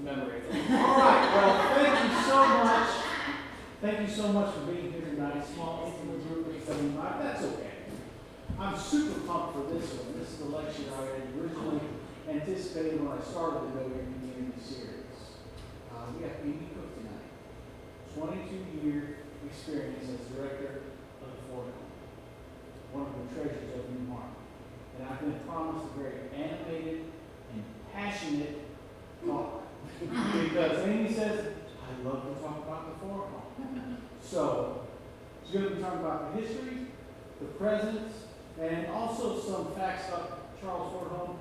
Memory. All right, well, thank you so much. Thank you so much for being here tonight. Small, intimate group of 75. That's okay. I'm super pumped for this one. This is the lecture I had originally anticipated when I started the Know Your Community series. We have Amy Koch tonight. 22-year experience as director of the Ford Home, one of the treasures of New Harmony. And I've been promised a very animated and passionate talk. Because Amy says, I love to talk about the Ford Home. So, she's going to be talking about the history, the present, and also some facts about Charles Ford Home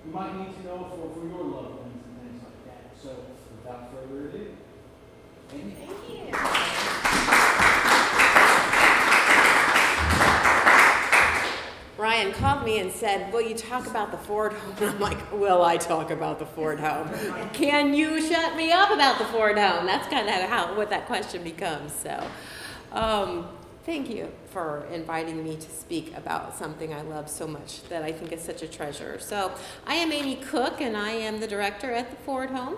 you might need to know for your loved ones and things like that. So, without further ado, Amy. Thank you. Ryan called me and said, will you talk about the Ford Home? And I'm like, will I talk about the Ford Home? Can you shut me up about the Ford Home? That's kind of what that question becomes. So thank you for inviting me to speak about something I love so much that I think is such a treasure. So I am Amy Koch, and I am the director at the Ford Home.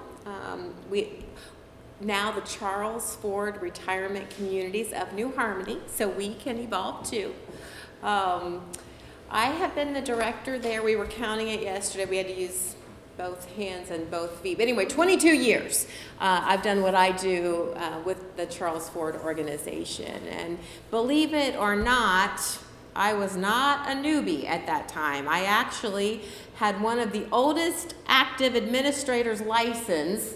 Now the Charles Ford Retirement Communities of New Harmony, so we can evolve too. I have been the director there. We were counting it yesterday. We had to use both hands and both feet. But anyway, 22 years I've done what I do with the Charles Ford organization. And believe it or not, I was not a newbie at that time. I actually had one of the oldest active administrators' license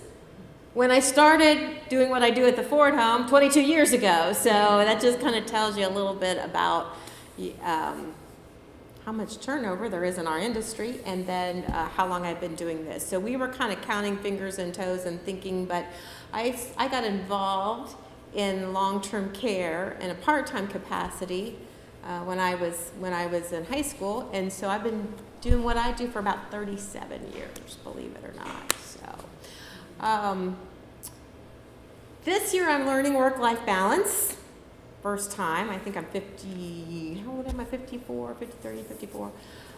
when I started doing what I do at the Ford Home 22 years ago. So that just kind of tells you a little bit about how much turnover there is in our industry, and then how long I've been doing this. So we were kind of counting fingers and toes and thinking, but I got involved in long-term care in a part-time capacity when I was in high school, and so I've been doing what I do for about 37 years, believe it or not. So this year I'm learning work-life balance. First time. I think I'm 50, how old am I? 54, 53, 54.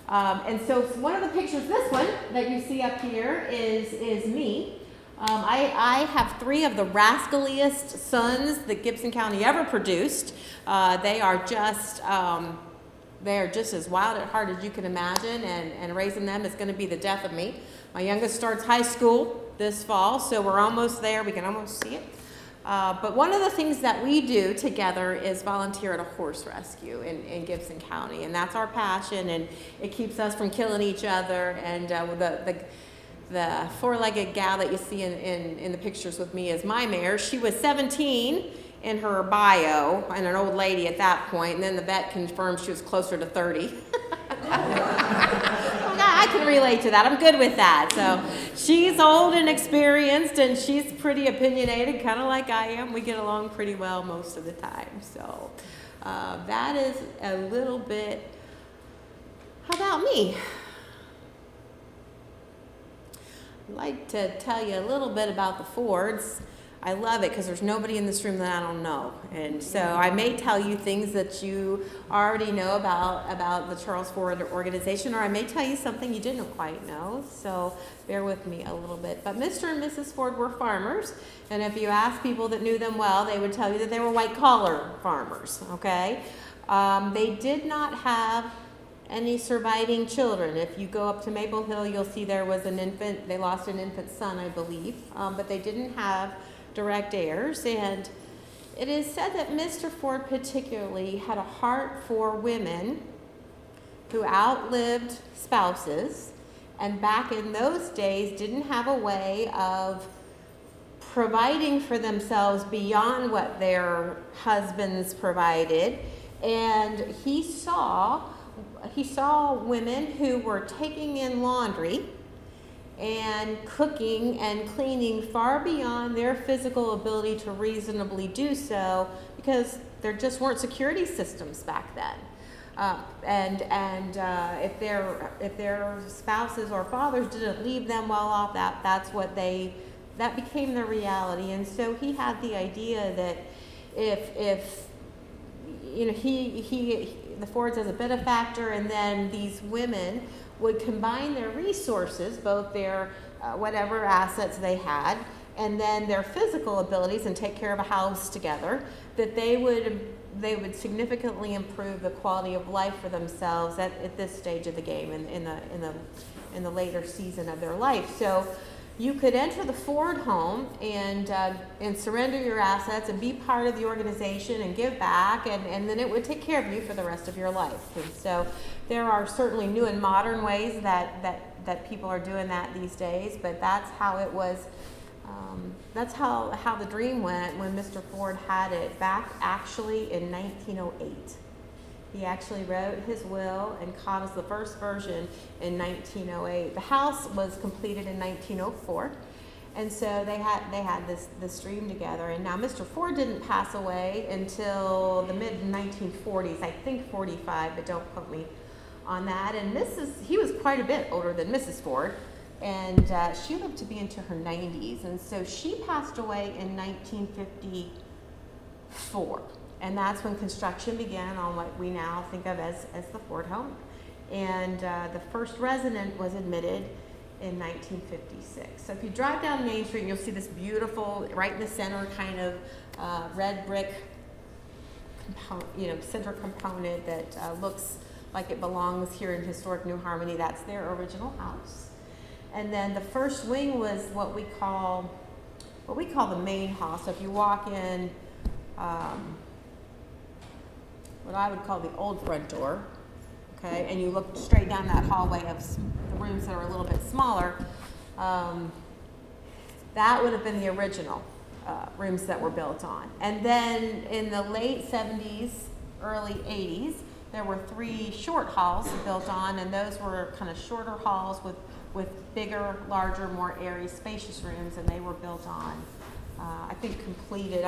And so one of the pictures, this one that you see up here is me. I have 3 of the rascaliest sons that Gibson County ever produced. They are just as wild at heart as you can imagine, and raising them is going to be the death of me. My youngest starts high school this fall, so we're almost there. We can almost see it. But one of the things that we do together is volunteer at a horse rescue in Gibson County, and that's our passion, and it keeps us from killing each other. And the 4-legged gal that you see in the pictures with me is my mare. She was 17 in her bio, and an old lady at that point, and then the vet confirmed she was closer to 30. I can relate to that. I'm good with that. So she's old and experienced, and she's pretty opinionated, kind of like I am. We get along pretty well most of the time. So that is a little bit about me. I'd like to tell you a little bit about the Fords. I love it because there's nobody in this room that I don't know. And so I may tell you things that you already know about the Charles Ford organization, or I may tell you something you didn't quite know. So bear with me a little bit. But Mr. and Mrs. Ford were farmers. And if you ask people that knew them well, they would tell you that they were white-collar farmers, okay? They did not have any surviving children. If you go up to Maple Hill, you'll see there was an infant. They lost an infant son, I believe, but they didn't have direct heirs. And it is said that Mr. Ford particularly had a heart for women who outlived spouses, and back in those days didn't have a way of providing for themselves beyond what their husbands provided. And he saw women who were taking in laundry and cooking and cleaning far beyond their physical ability to reasonably do so, because there just weren't security systems back then. If their spouses or fathers didn't leave them well off, that became their reality. And so he had the idea that if the Fords as a benefactor, and then these women would combine their resources, both their whatever assets they had, and then their physical abilities, and take care of a house together, that they would significantly improve the quality of life for themselves at this stage of the game, in the later season of their life. So you could enter the Ford home and surrender your assets and be part of the organization and give back, and then it would take care of you for the rest of your life. And so there are certainly new and modern ways that people are doing that these days, but that's how it was. That's how the dream went when Mr. Ford had it back actually in 1908. He actually wrote his will and caught us the first version in 1908. The house was completed in 1904, and so they had this dream together. And now Mr. Ford didn't pass away until the mid 1940s, I think 45, but don't quote me on that. And he was quite a bit older than Mrs. Ford, and she lived to be into her 90s, and so she passed away in 1954. And that's when construction began on what we now think of as the Ford home. And the first resident was admitted in 1956. So if you drive down Main Street, you'll see this beautiful, right in the center, kind of red brick center component that looks like it belongs here in historic New Harmony. That's their original house. And then the first wing was what we call the main hall. So if you walk in, what I would call the old front door, okay, and you look straight down that hallway of the rooms that are a little bit smaller, that would have been the original rooms that were built on. And then in the late 70s, early 80s, there were 3 short halls built on, and those were kind of shorter halls with bigger, larger, more airy, spacious rooms, and they were built on. I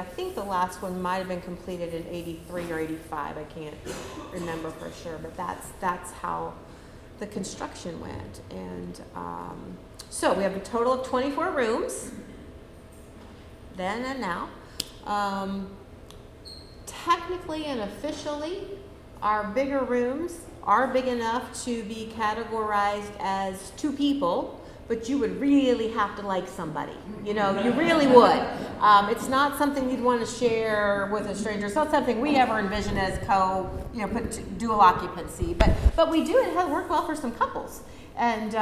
think the last one might have been completed in 83 or 85. I can't remember for sure, but that's how the construction went. And so we have a total of 24 rooms then and now. Technically and officially, our bigger rooms are big enough to be categorized as 2 people, but you would really have to like somebody. You really would. It's not something you'd want to share with a stranger. It's not something we ever envision as dual occupancy. But we do. It has worked well for some couples. And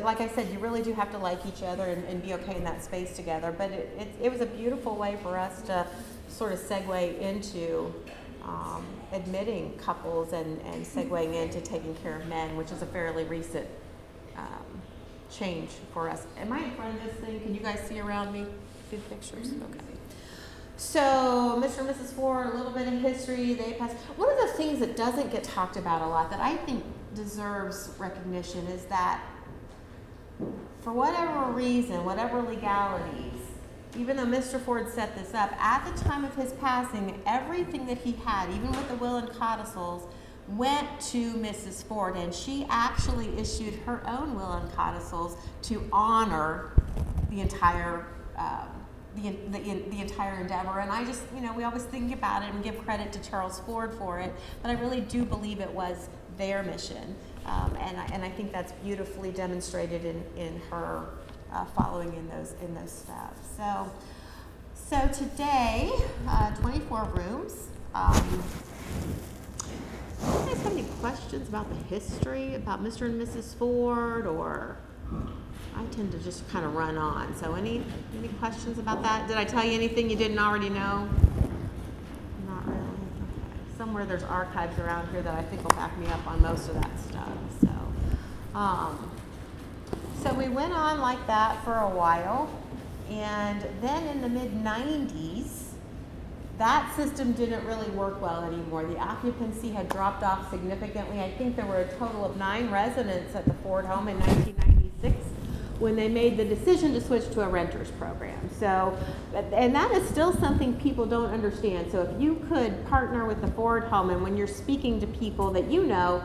like I said, you really do have to like each other and be okay in that space together. But it was a beautiful way for us to sort of segue into admitting couples and segueing into taking care of men, which is a fairly recent change for us. Am I in front of this thing? Can you guys see around me? See the pictures? Okay. So, Mr. and Mrs. Ford, a little bit of history. They passed. One of the things that doesn't get talked about a lot that I think deserves recognition is that for whatever reason, whatever legalities, even though Mr. Ford set this up, at the time of his passing, everything that he had, even with the will and codicils, went to Mrs. Ford, and she actually issued her own will and codicils to honor the entire the entire endeavor. And I just, we always think about it and give credit to Charles Ford for it, but I really do believe it was their mission, and I think that's beautifully demonstrated in her following in those steps. So today, 24 rooms. guys have any questions about the history, about Mr. and Mrs. Ford, or I tend to just kind of run on. So any questions about that? Did I tell you anything you didn't already know? Not really. Okay. Somewhere there's archives around here that I think will back me up on most of that stuff. So we went on like that for a while, and then in the mid-90s, that system didn't really work well anymore. The occupancy had dropped off significantly. I think there were a total of 9 residents at the Ford home in 1996 when they made the decision to switch to a renter's program. So, and that is still something people don't understand. So if you could partner with the Ford home, and when you're speaking to people that you know,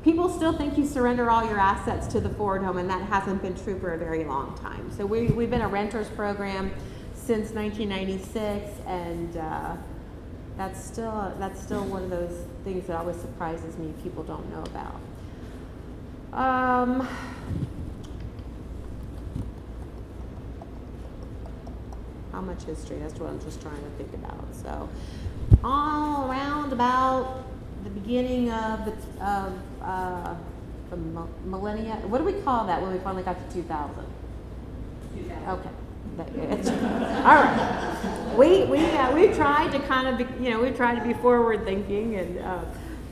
people still think you surrender all your assets to the Ford home, and that hasn't been true for a very long time. So we've been a renter's program since 1996, and that's still one of those things that always surprises me people don't know about. How much history? That's what I'm just trying to think about. So, all around about the beginning of the millennia. What do we call that when we finally got to 2000? 2000. Okay. All right. We tried to kind of be, we tried to be forward thinking and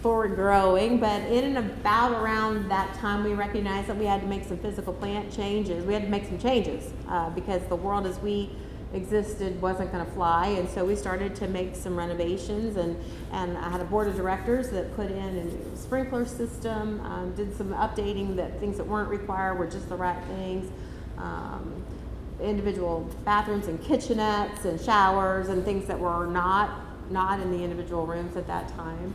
forward growing, but in and about around that time we recognized that we had to make some physical plant changes. We had to make some changes because the world as we existed wasn't going to fly, and so we started to make some renovations, and I had a board of directors that put in a new sprinkler system, did some updating, that things that weren't required were just the right things. Individual bathrooms and kitchenettes and showers and things that were not in the individual rooms at that time.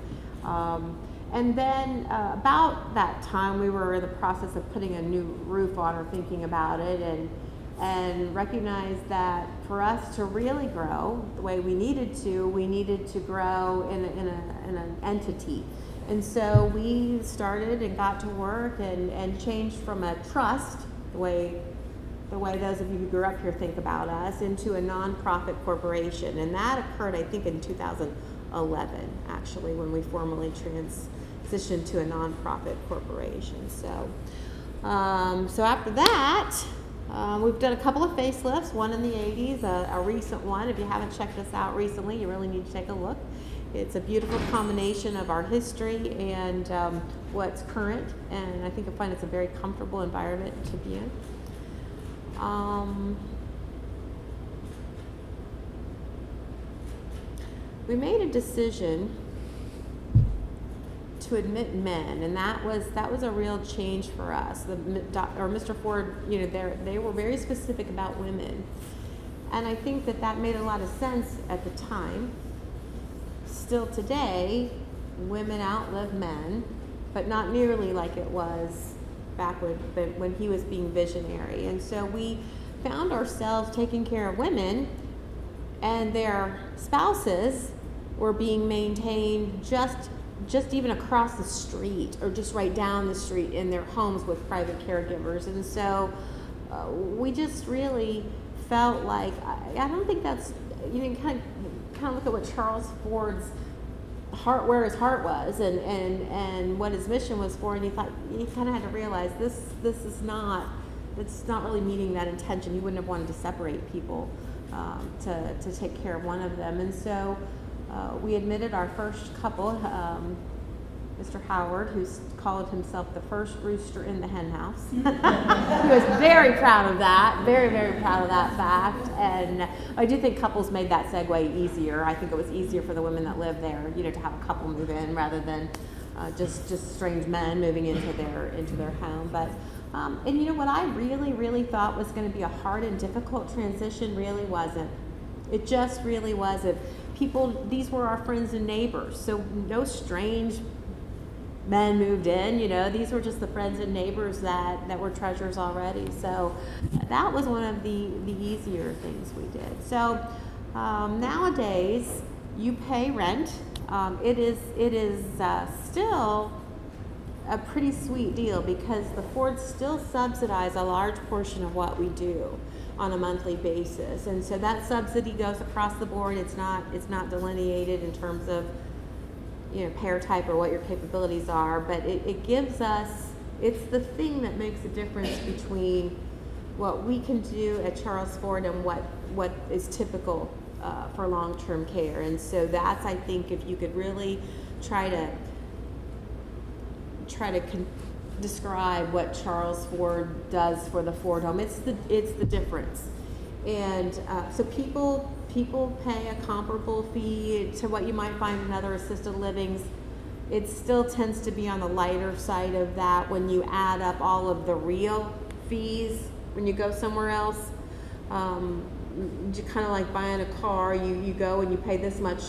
And then about that time we were in the process of putting a new roof on, or thinking about it, and recognized that for us to really grow the way we needed to grow in an entity. And so we started and got to work and changed from a trust, the way those of you who grew up here think about us, into a nonprofit corporation. And that occurred, I think, in 2011, actually, when we formally transitioned to a nonprofit corporation. So after that, we've done a couple of facelifts, one in the 80s, a recent one. If you haven't checked us out recently, you really need to take a look. It's a beautiful combination of our history and what's current, and I think you'll find it's a very comfortable environment to be in. We made a decision to admit men, and that was a real change for us. Mr. Ford, they were very specific about women, and I think that made a lot of sense at the time. Still today, women outlive men, but not nearly like it was back when he was being visionary. And so we found ourselves taking care of women, and their spouses were being maintained just even across the street, or just right down the street in their homes with private caregivers. And so we just really felt like, I don't think that's, kind of look at what Charles Ford's heart, where his heart was, and what his mission was for, and he kind of had to realize it's not really meeting that intention. He wouldn't have wanted to separate people to take care of one of them. And so we admitted our first couple, Mr. Howard, who called himself the first rooster in the hen house. He was very proud of that, very, very proud of that fact. And I do think couples made that segue easier. I think it was easier for the women that lived there, to have a couple move in rather than just strange men moving into their home. But and what I really, really thought was going to be a hard and difficult transition really wasn't. It just really wasn't. These were our friends and neighbors, so no strange men moved in, these were just the friends and neighbors that were treasures already. So that was one of the easier things we did. So nowadays you pay rent. It is still a pretty sweet deal because the Fords still subsidize a large portion of what we do on a monthly basis, and so that subsidy goes across the board. It's not delineated in terms of pair type or what your capabilities are, but it gives us, it's the thing that makes a difference between what we can do at Charles Ford and what is typical for long-term care. And so that's, I think, if you could really try to describe what Charles Ford does for the Ford home, it's the difference. And so people pay a comparable fee to what you might find in other assisted livings. It still tends to be on the lighter side of that when you add up all of the real fees when you go somewhere else. You kind of like buying a car, you go and you pay this much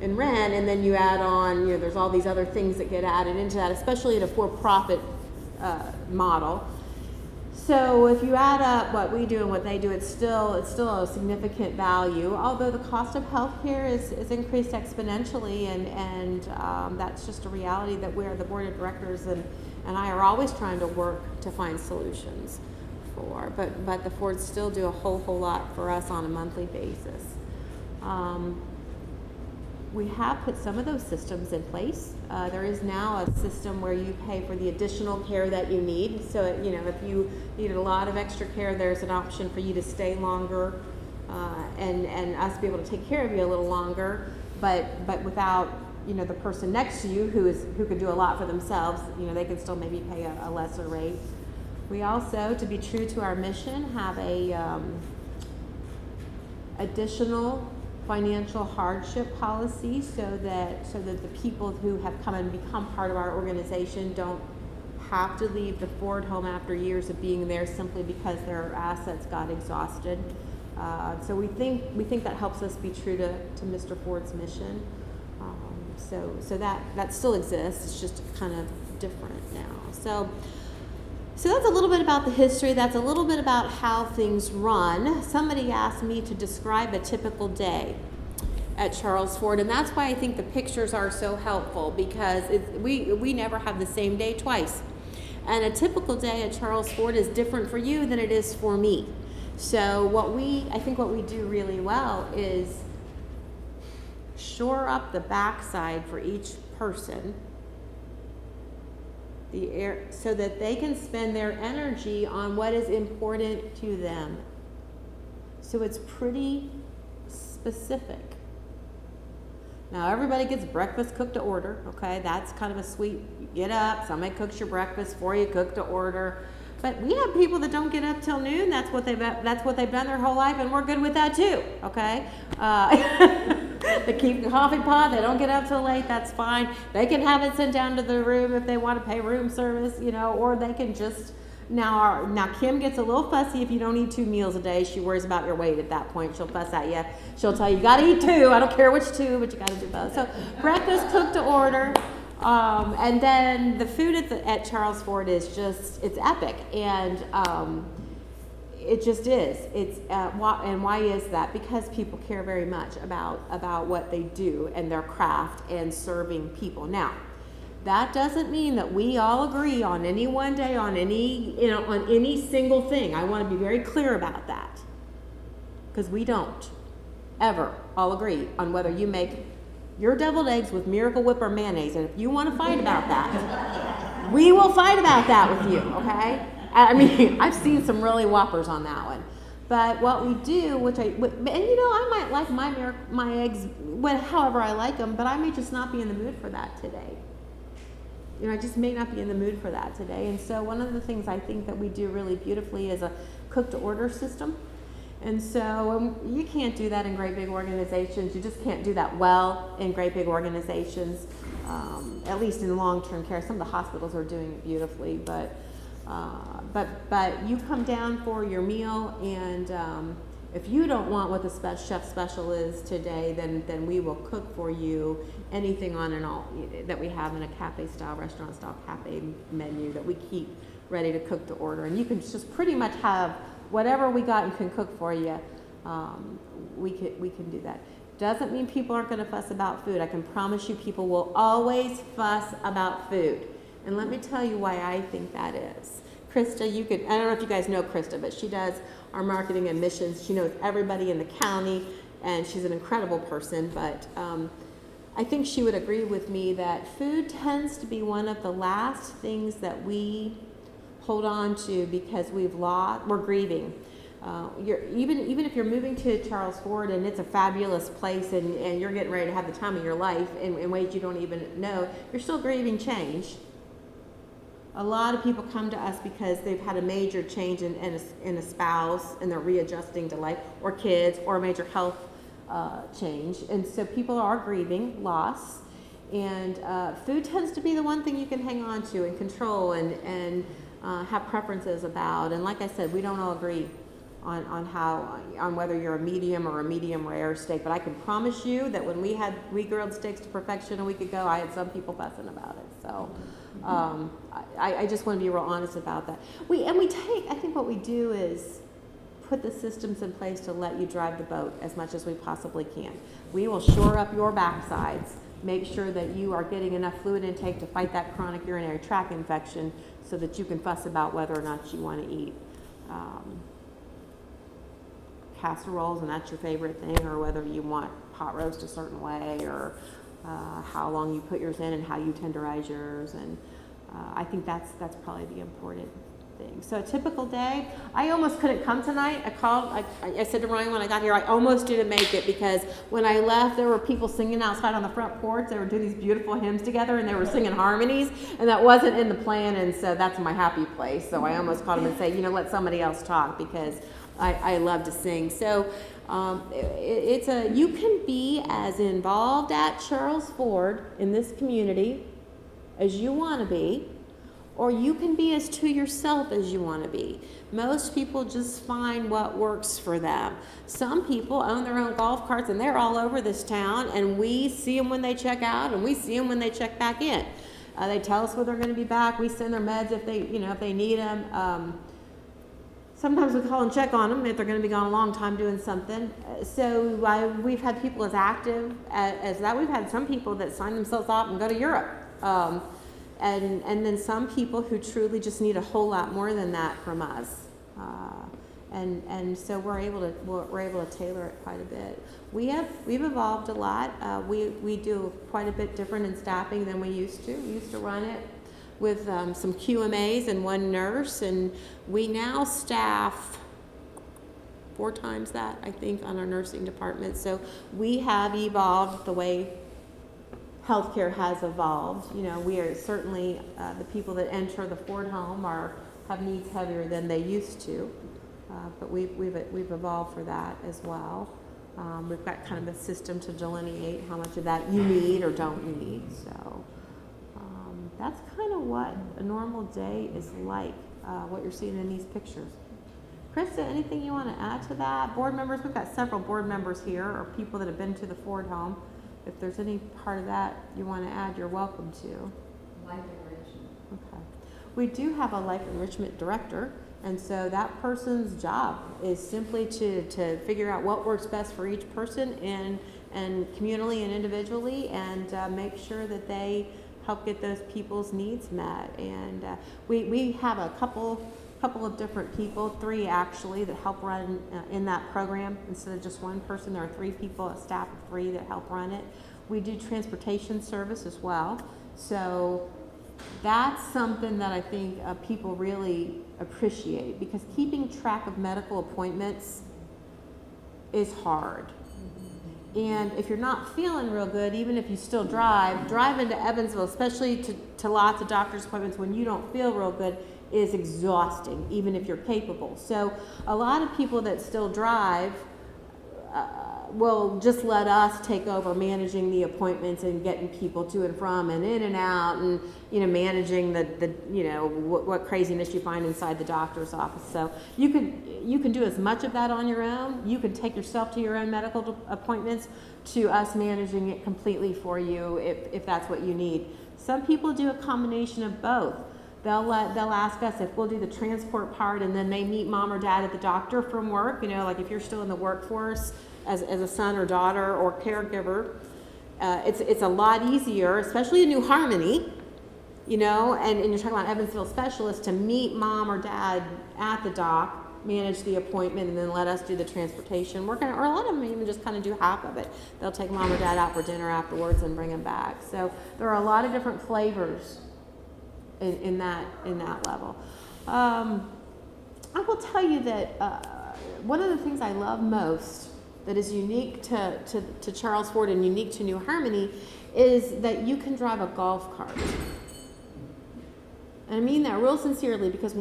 in rent, and then you add on, there's all these other things that get added into that, especially in a for-profit model. So if you add up what we do and what they do, it's still a significant value, although the cost of healthcare is increased exponentially, and that's just a reality that the board of directors and I are always trying to work to find solutions for. But the Fords still do a whole lot for us on a monthly basis. We have put some of those systems in place. There is now a system where you pay for the additional care that you need. So, if you needed a lot of extra care, there's an option for you to stay longer and us be able to take care of you a little longer, but without, the person next to you who could do a lot for themselves, they can still maybe pay a lesser rate. We also, to be true to our mission, have a additional financial hardship policy so that the people who have come and become part of our organization don't have to leave the Ford home after years of being there simply because their assets got exhausted. So we think that helps us be true to Mr. Ford's mission. So that still exists. It's just kind of different now. So that's a little bit about the history. That's a little bit about how things run. Somebody asked me to describe a typical day at Charles Ford, and that's why I think the pictures are so helpful, because we never have the same day twice. And a typical day at Charles Ford is different for you than it is for me. So I think what we do really well is shore up the backside for each person, so that they can spend their energy on what is important to them. So it's pretty specific. Now everybody gets breakfast cooked to order, okay? That's kind of a sweet, you get up, somebody cooks your breakfast for you, cooked to order. But we have people that don't get up till noon. That's what they've done their whole life, and we're good with that too, okay? They keep the coffee pot, they don't get up till late, that's fine. They can have it sent down to the room if they want to pay room service, or they can just, now Kim gets a little fussy if you don't eat 2 meals a day. She worries about your weight at that point. She'll fuss at you. She'll tell you got to eat 2. I don't care which 2, but you got to do both. So breakfast cooked to order. And then the food at Charles Ford is it's epic. And it just is. And why is that? Because people care very much about what they do and their craft and serving people. Now, that doesn't mean that we all agree on any one day on any single thing. I want to be very clear about that, because we don't ever all agree on whether you make your deviled eggs with Miracle Whip or mayonnaise. And if you want to fight about that, we will fight about that with you, okay? I mean, I've seen some really whoppers on that one. But what we do, I might like my eggs however I like them, but I may just not be in the mood for that today. I just may not be in the mood for that today. And so one of the things I think that we do really beautifully is a cook-to-order system. And so you can't do that in great big organizations. You just can't do that well in great big organizations, at least in long-term care. Some of the hospitals are doing it beautifully, but you come down for your meal, and if you don't want what the chef special is today, then we will cook for you anything on and all that we have in a cafe-style, restaurant-style cafe menu that we keep ready to cook to order. And you can just pretty much have whatever we got and can cook for you. We can do that. Doesn't mean people aren't going to fuss about food. I can promise you people will always fuss about food. And let me tell you why I think that is. Krista, I don't know if you guys know Krista, but she does our marketing and missions. She knows everybody in the county, and she's an incredible person. But I think she would agree with me that food tends to be one of the last things that we hold on to because we're grieving. Even if you're moving to Charles Ford and it's a fabulous place and you're getting ready to have the time of your life in ways you don't even know, you're still grieving change. A lot of people come to us because they've had a major change in a spouse and they're readjusting to life, or kids, or a major health change. And so people are grieving loss. And food tends to be the one thing you can hang on to and control and have preferences about. And like I said, we don't all agree on whether you're a medium or a medium rare steak. But I can promise you that when we grilled steaks to perfection a week ago, I had some people fussing about it. So I just want to be real honest about that. I think what we do is put the systems in place to let you drive the boat as much as we possibly can. We will shore up your backsides, make sure that you are getting enough fluid intake to fight that chronic urinary tract infection so that you can fuss about whether or not you want to eat casseroles and that's your favorite thing, or whether you want pot roast a certain way, or how long you put yours in and how you tenderize yours. And I think that's probably the important thing. So a typical day, I almost couldn't come tonight. I said to Ryan when I got here, I almost didn't make it because when I left, there were people singing outside on the front porch. They were doing these beautiful hymns together and they were singing harmonies, and that wasn't in the plan, and so that's my happy place. So I almost called him and say, let somebody else talk because I love to sing. So you can be as involved at Charles Ford in this community as you want to be, or you can be as to yourself as you want to be. Most people just find what works for them. Some people own their own golf carts and they're all over this town, and we see them when they check out and we see them when they check back in. They tell us when they're going to be back. We send their meds if they need them. Sometimes we call and check on them if they're going to be gone a long time doing something. So we've had people as active as that. We've had some people that sign themselves off and go to Europe. And then some people who truly just need a whole lot more than that from us. And so we're able to tailor it quite a bit. We've evolved a lot. We do quite a bit different in staffing than we used to. We used to run it with some QMAs and one nurse, and we now staff 4 times that, I think, on our nursing department. So we have evolved the way healthcare has evolved. We are certainly the people that enter the Ford home have needs heavier than they used to, but we've evolved for that as well. We've got kind of a system to delineate how much of that you need or don't need. So that's kind of what a normal day is like, what you're seeing in these pictures. Krista, anything you want to add to that? Board members, we've got several board members here, or people that have been to the Ford home. If there's any part of that you want to add, you're welcome to. Life enrichment. Okay. We do have a life enrichment director, and so that person's job is simply to figure out what works best for each person and communally and individually, and make sure that they help get those people's needs met. And we have a couple of different people, 3 actually, that help run in that program. Instead of just one person, there are 3 people, a staff of 3 that help run it. We do transportation service as well. So that's something that I think people really appreciate, because keeping track of medical appointments is hard. And if you're not feeling real good, even if you still drive into Evansville, especially to lots of doctor's appointments when you don't feel real good, is exhausting, even if you're capable. So a lot of people that still drive will just let us take over managing the appointments and getting people to and from and in and out, and managing the what craziness you find inside the doctor's office. So you can do as much of that on your own. You can take yourself to your own medical appointments, to us managing it completely for you if that's what you need. Some people do a combination of both. They'll ask us if we'll do the transport part, and then they meet mom or dad at the doctor from work. Like if you're still in the workforce as a son or daughter or caregiver, it's a lot easier, especially in New Harmony, and you're talking about Evansville specialists, to meet mom or dad at the doc manage the appointment and then let us do the transportation. Or a lot of them even just kind of do half of it. They'll take mom or dad out for dinner afterwards and bring them back. So there are a lot of different flavors in that level. I will tell you that one of the things I love most that is unique to Charles Ford and unique to New Harmony is that you can drive a golf cart. And I mean that real sincerely, because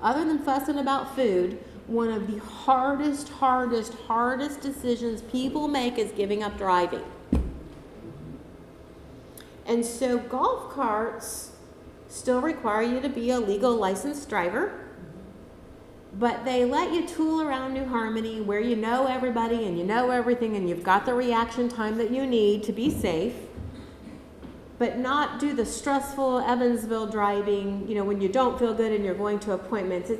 other than fussing about food, one of the hardest decisions people make is giving up driving. And so golf carts still require you to be a legal licensed driver, but they let you tool around New Harmony where you know everybody and you know everything and you've got the reaction time that you need to be safe, but not do the stressful Evansville driving, when you don't feel good and you're going to appointments.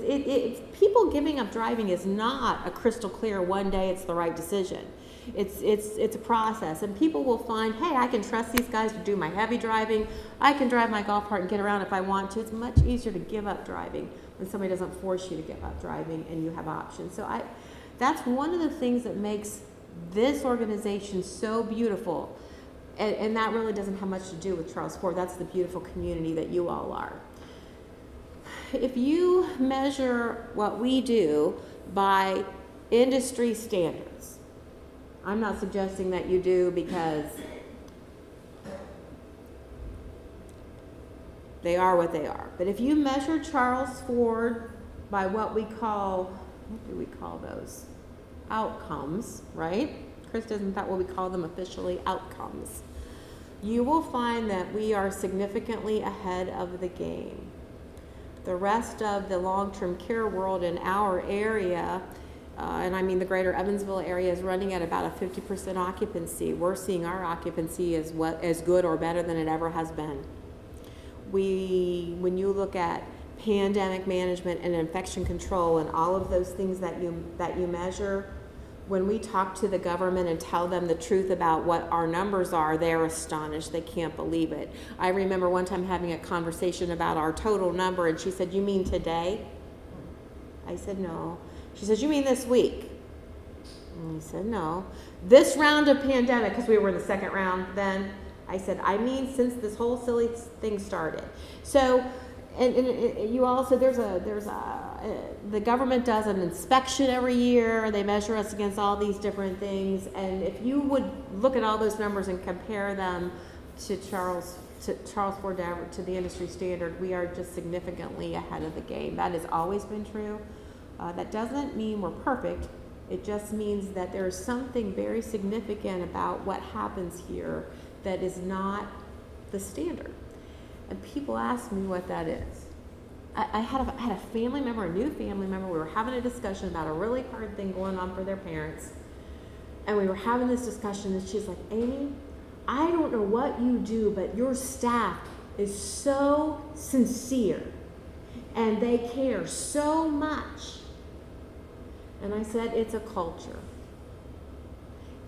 People giving up driving is not a crystal clear one day it's the right decision. It's a process, and people will find, hey, I can trust these guys to do my heavy driving. I can drive my golf cart and get around if I want to. It's much easier to give up driving when somebody doesn't force you to give up driving and you have options. So that's one of the things that makes this organization so beautiful. And that really doesn't have much to do with Charles Ford. That's the beautiful community that you all are. If you measure what we do by industry standards, I'm not suggesting that you do because they are what they are. But if you measure Charles Ford by what do we call those? Outcomes, right? Krista, isn't that what we call them officially? Outcomes. You will find that we are significantly ahead of the game. The rest of the long-term care world in our area, and I mean the greater Evansville area, is running at about a 50% occupancy. We're seeing our occupancy as good or better than it ever has been. When you look at pandemic management and infection control and all of those things that you measure, when we talk to the government and tell them the truth about what our numbers are, they're astonished. They can't believe it. I remember one time having a conversation about our total number, and she said, "You mean today?" I said, "No." She says, "You mean this week?" And I said, "No. This round of pandemic," because we were in the second round then. I said, "I mean since this whole silly thing started." So, and you also, the government does an inspection every year. They measure us against all these different things. And if you would look at all those numbers and compare them to Charles Ford, to the industry standard, we are just significantly ahead of the game. That has always been true. That doesn't mean we're perfect. It just means that there's something very significant about what happens here that is not the standard. And people ask me what that is. I had a family member, a new family member, we were having a discussion about a really hard thing going on for their parents. And we were having this discussion, and she's like, "Amy, I don't know what you do, but your staff is so sincere and they care so much." And I said, it's a culture.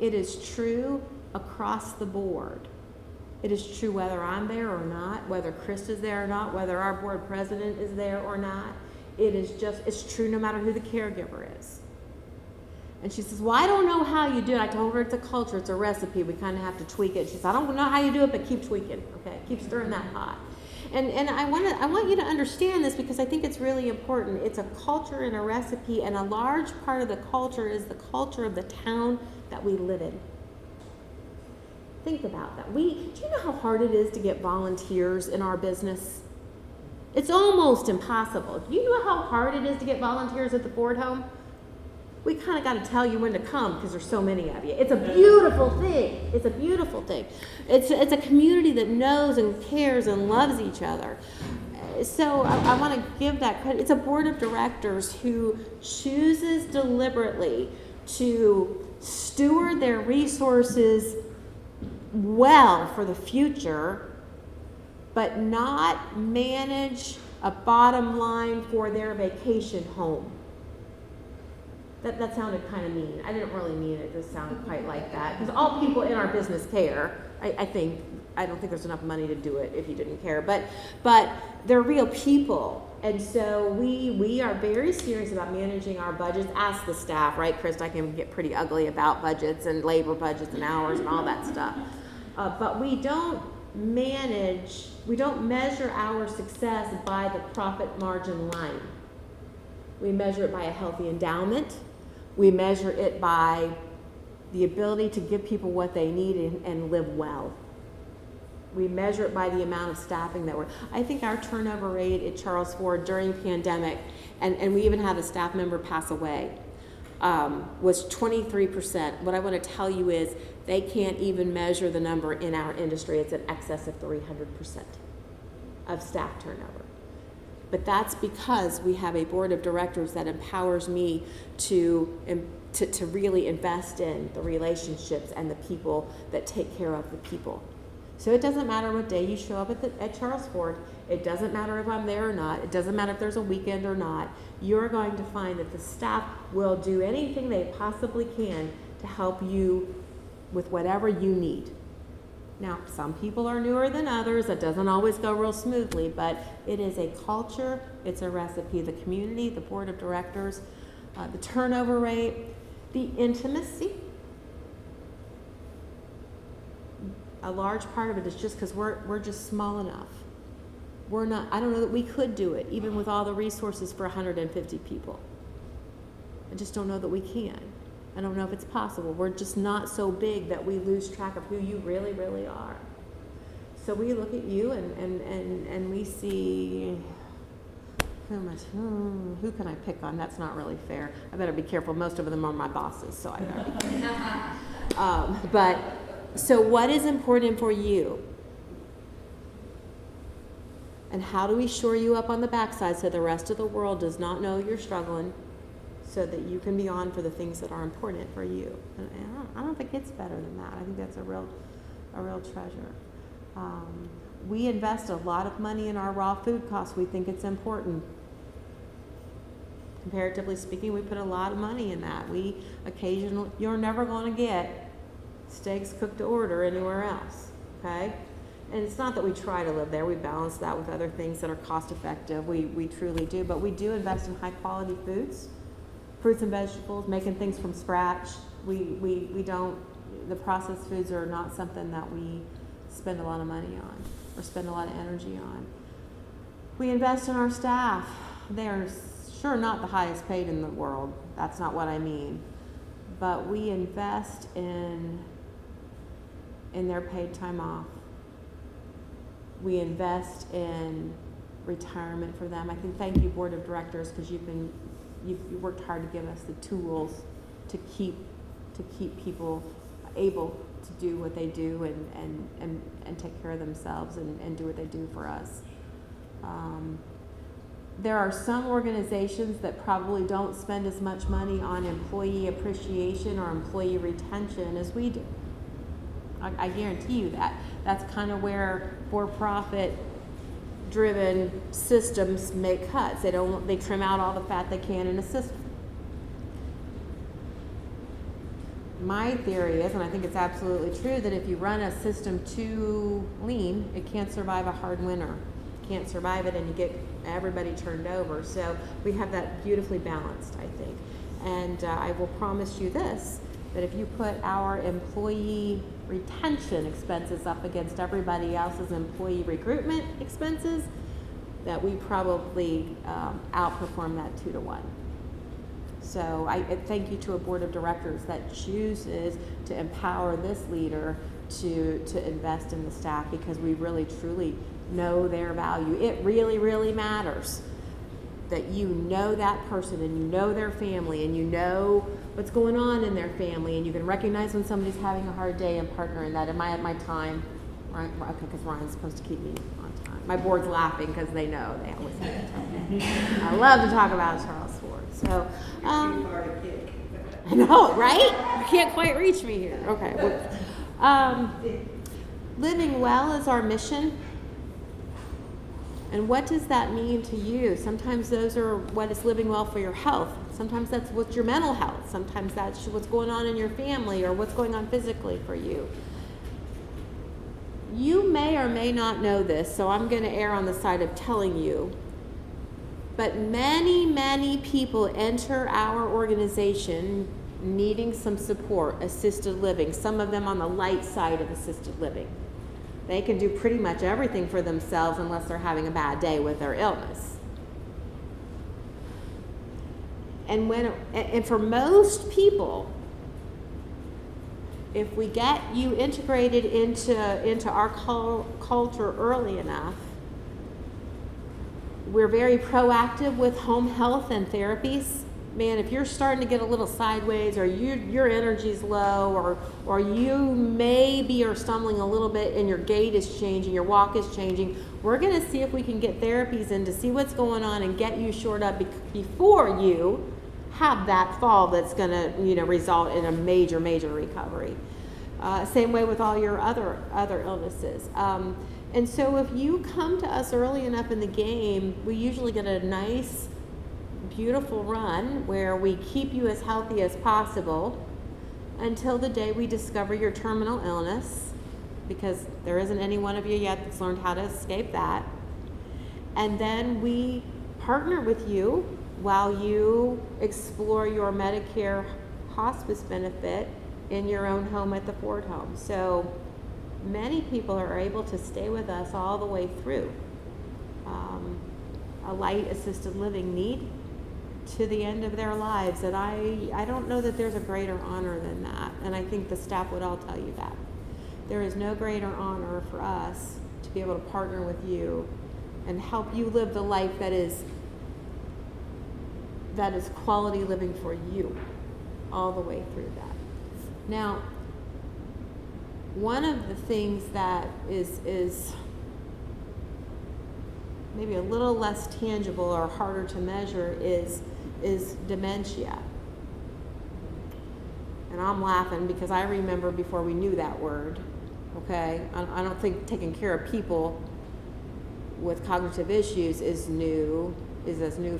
It is true across the board. It is true whether I'm there or not, whether Chris is there or not, whether our board president is there or not. It's true no matter who the caregiver is. And she says, "Well, I don't know how you do it." I told her it's a culture, it's a recipe. We kind of have to tweak it. She said, "I don't know how you do it, but keep tweaking, okay? Keep stirring that pot." And I want you to understand this because I think it's really important. It's a culture and a recipe, and a large part of the culture is the culture of the town that we live in. Think about that. Do you know how hard it is to get volunteers in our business? It's almost impossible. Do you know how hard it is to get volunteers at the Ford home? We kind of got to tell you when to come because there's so many of you. It's a beautiful thing. It's a beautiful thing. It's a community that knows and cares and loves each other. So I want to give that credit. It's a board of directors who chooses deliberately to steward their resources well for the future, but not manage a bottom line for their vacation home. That sounded kind of mean. I didn't really mean it to sound quite like that, because all people in our business care. I don't think there's enough money to do it if you didn't care, but they're real people And so we are very serious about managing our budgets. Ask the staff, right, Chris? I can get pretty ugly about budgets and labor budgets and hours and all that stuff. But we don't measure our success by the profit margin line. We measure it by a healthy endowment. We measure it by the ability to give people what they need and live well. We measure it by the amount of staffing that I think our turnover rate at Charles Ford during pandemic, and we even had a staff member pass away, was 23%. What I want to tell you is they can't even measure the number in our industry. It's in excess of 300% of staff turnover. But that's because we have a board of directors that empowers me to really invest in the relationships and the people that take care of the people. So it doesn't matter what day you show up at Charles Ford. It doesn't matter if I'm there or not. It doesn't matter if there's a weekend or not. You're going to find that the staff will do anything they possibly can to help you with whatever you need. Now, some people are newer than others. It doesn't always go real smoothly, but it is a culture. It's a recipe. The community, the board of directors, the turnover rate, the intimacy. A large part of it is just because we're just small enough. We're not, I don't know that we could do it, even with all the resources for 150 people. I just don't know that we can. I don't know if it's possible. We're just not so big that we lose track of who you really, really are. So we look at you and we see, who can I pick on? That's not really fair. I better be careful. Most of them are my bosses, so I better be careful. So what is important for you? And how do we shore you up on the backside so the rest of the world does not know you're struggling, so that you can be on for the things that are important for you? And I don't think it's better than that. I think that's a real treasure. We invest a lot of money in our raw food costs. We think it's important. Comparatively speaking, we put a lot of money in that. We occasionally, you're never going to get steaks cooked to order anywhere else, okay? And it's not that we try to live there. We balance that with other things that are cost effective. We truly do, but we do invest in high quality foods, fruits and vegetables, making things from scratch. We don't, the processed foods are not something that we spend a lot of money on or spend a lot of energy on. We invest in our staff. They are sure not the highest paid in the world. That's not what I mean. But we invest in their paid time off. We invest in retirement for them. I can thank you, board of directors, because you've worked hard to give us the tools to keep people able to do what they do and take care of themselves and do what they do for us. There are some organizations that probably don't spend as much money on employee appreciation or employee retention as we do. I guarantee you that. That's kind of where for-profit driven systems make cuts. They trim out all the fat they can in a system. My theory is, and I think it's absolutely true, that if you run a system too lean, it can't survive a hard winter. It can't survive it, and you get everybody turned over. So we have that beautifully balanced, I think. And I will promise you this, that if you put our employee retention expenses up against everybody else's employee recruitment expenses, that we probably outperform that 2-to-1. So I thank you to a board of directors that chooses to empower this leader to invest in the staff, because we really truly know their value. It really, really matters that you know that person and you know their family and you know what's going on in their family, and you can recognize when somebody's having a hard day and partner in that. Am I at my time? Right? Okay, because Ryan's supposed to keep me on time. My board's laughing because they know. They always have to tell me. I love to talk about Charles Ford. So, I know, right? You can't quite reach me here. Okay. Living well is our mission. And what does that mean to you? Sometimes those are what is living well for your health. Sometimes that's what's your mental health. Sometimes that's what's going on in your family or what's going on physically for you. You may or may not know this, so I'm going to err on the side of telling you But many, many people enter our organization needing some support, assisted living, some of them on the light side of assisted living. They can do pretty much everything for themselves unless they're having a bad day with their illness. And for most people, if we get you integrated into our culture early enough, we're very proactive with home health and therapies. Man, if you're starting to get a little sideways, or your energy's low, or you maybe are stumbling a little bit and your gait is changing, your walk is changing, we're going to see if we can get therapies in to see what's going on and get you shored up before you have that fall that's going to result in a major recovery. Same way with all your other illnesses. And so if you come to us early enough in the game, we usually get a nice, beautiful run where we keep you as healthy as possible until the day we discover your terminal illness, because there isn't any one of you yet that's learned how to escape that. And then we partner with you while you explore your Medicare hospice benefit in your own home at the Ford home. So many people are able to stay with us all the way through a light assisted living need to the end of their lives. And I don't know that there's a greater honor than that. And I think the staff would all tell you that. There is no greater honor for us to be able to partner with you and help you live the life that is quality living for you all the way through that. Now, one of the things that is maybe a little less tangible or harder to measure is dementia. And I'm laughing because I remember before we knew that word, okay? I don't think taking care of people with cognitive issues is as new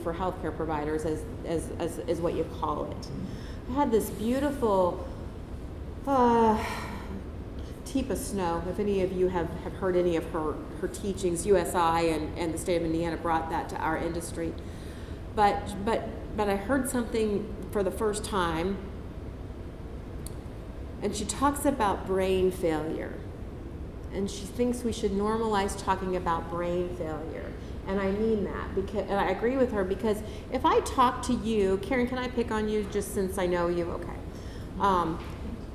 for healthcare providers as what you call it. I had this beautiful Teepa Snow, if any of you have heard any of her teachings, USI and the state of Indiana brought that to our industry. But I heard something for the first time, and she talks about brain failure. And she thinks we should normalize talking about brain failure. And I mean that, and I agree with her, because if I talk to you, Karen, can I pick on you just since I know you? Okay.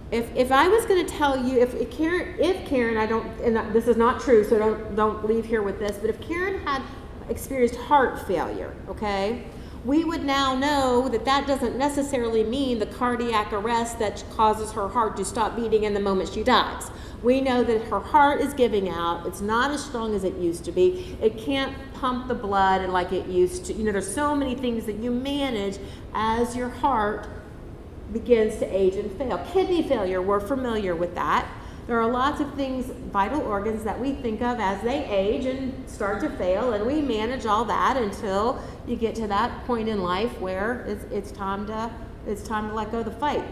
If I was going to tell you, if Karen, I don't, and this is not true, so don't leave here with this, but if Karen had experienced heart failure, okay, we would now know that doesn't necessarily mean the cardiac arrest that causes her heart to stop beating in the moment she dies. We know that her heart is giving out. It's not as strong as it used to be. It can't pump the blood like it used to. There's so many things that you manage as your heart begins to age and fail. Kidney failure, we're familiar with that. There are lots of things, vital organs, that we think of as they age and start to fail, and we manage all that until you get to that point in life where it's time to let go of the fight.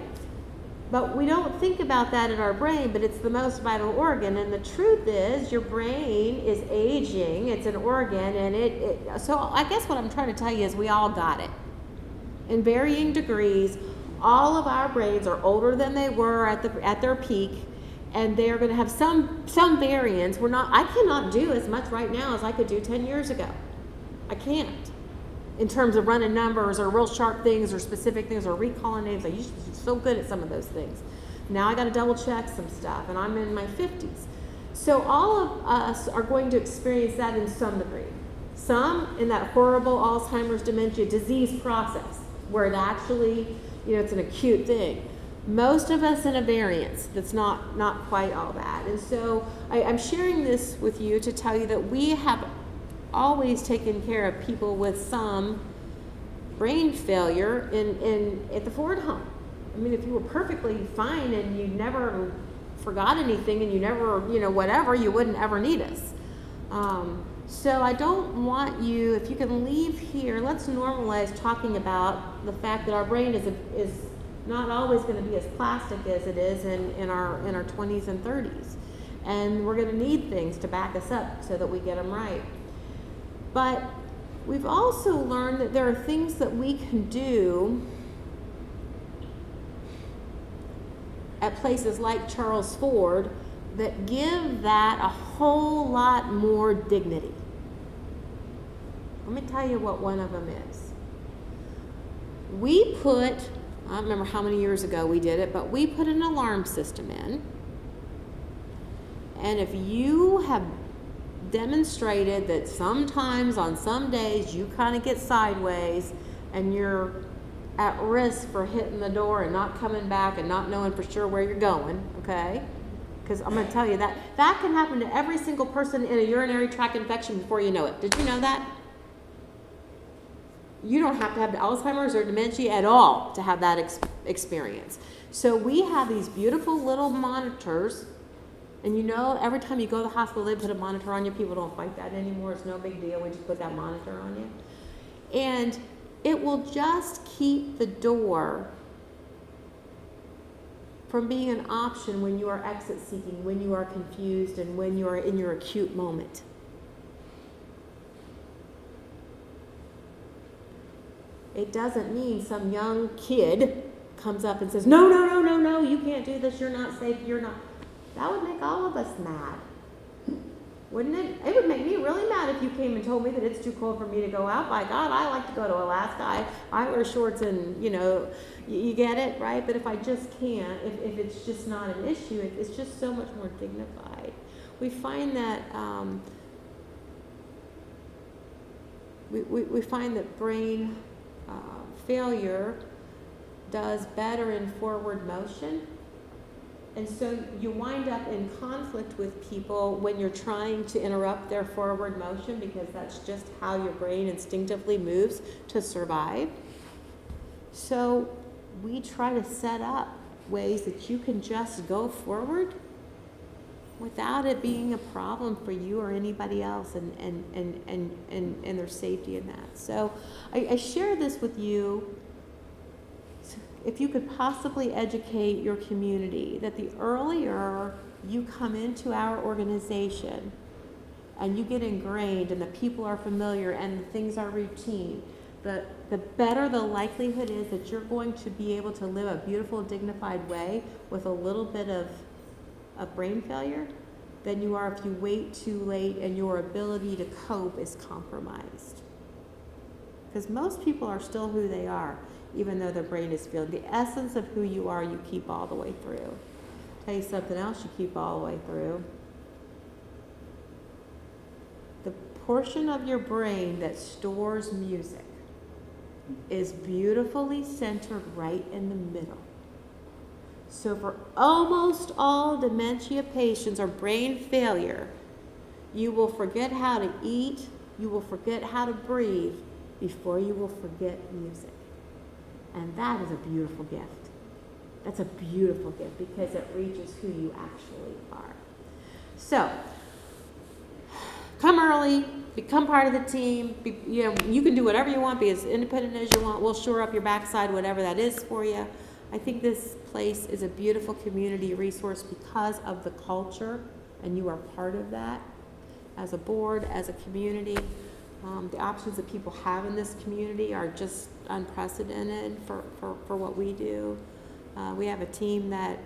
But we don't think about that in our brain, but it's the most vital organ, and the truth is your brain is aging. It's an organ, and so I guess what I'm trying to tell you is we all got it. In varying degrees, all of our brains are older than they were at their peak, and they're going to have some variance. I cannot do as much right now as I could do 10 years ago. I can't. In terms of running numbers or real sharp things or specific things or recalling names. I used to be so good at some of those things. Now I got to double check some stuff, and I'm in my 50s. So all of us are going to experience that in some degree. Some in that horrible Alzheimer's dementia disease process where it actually, it's an acute thing. Most of us in a variance that's not quite all that. And so I'm sharing this with you to tell you that we have always taken care of people with some brain failure at the Ford home. I mean, if you were perfectly fine and you never forgot anything and you never, whatever, you wouldn't ever need us. So I don't want you, if you can leave here, let's normalize talking about the fact that our brain is not always going to be as plastic as it is in our 20s and 30s. And we're going to need things to back us up so that we get them right. But We've also learned that there are things that we can do at places like Charles Ford that give that a whole lot more dignity. Let me tell you what one of them is. We put, I don't remember how many years ago we did it, but we put an alarm system in. And if you have demonstrated that sometimes on some days you kind of get sideways and you're at risk for hitting the door and not coming back and not knowing for sure where you're going, okay? Because I'm going to tell you that can happen to every single person in a urinary tract infection before you know it. Did you know that? You don't have to have Alzheimer's or dementia at all to have that experience. So we have these beautiful little monitors, and you know, every time you go to the hospital, they put a monitor on you. People don't fight that anymore. It's no big deal. We just put that monitor on you. And it will just keep the door from being an option when you are exit seeking, when you are confused, and when you are in your acute moment. It doesn't mean some young kid comes up and says, no, you can't do this, you're not safe, you're not. That would make all of us mad, wouldn't it? It would make me really mad if you came and told me that it's too cold for me to go out. By God, I like to go to Alaska. I wear shorts and, you get it, right? But if I just can't, if it's just not an issue, it's just so much more dignified. We find that we find that brain failure does better in forward motion. And so you wind up in conflict with people when you're trying to interrupt their forward motion, because that's just how your brain instinctively moves to survive. So we try to set up ways that you can just go forward without it being a problem for you or anybody else, and their safety in that. So I share this with you. If you could possibly educate your community that the earlier you come into our organization and you get ingrained and the people are familiar and the things are routine, the better the likelihood is that you're going to be able to live a beautiful, dignified way with a little bit of brain failure than you are if you wait too late and your ability to cope is compromised. Because most people are still who they are, even though their brain is failed. The essence of who you are, you keep all the way through. Tell you something else you keep all the way through. The portion of your brain that stores music is beautifully centered right in the middle. So for almost all dementia patients or brain failure, you will forget how to eat, you will forget how to breathe before you will forget music. And that is a beautiful gift. That's a beautiful gift because it reaches who you actually are. So, come early, become part of the team. You can do whatever you want, be as independent as you want. We'll shore up your backside, whatever that is for you. I think this place is a beautiful community resource because of the culture, and you are part of that as a board, as a community. The options that people have in this community are just unprecedented for what we do. We have a team that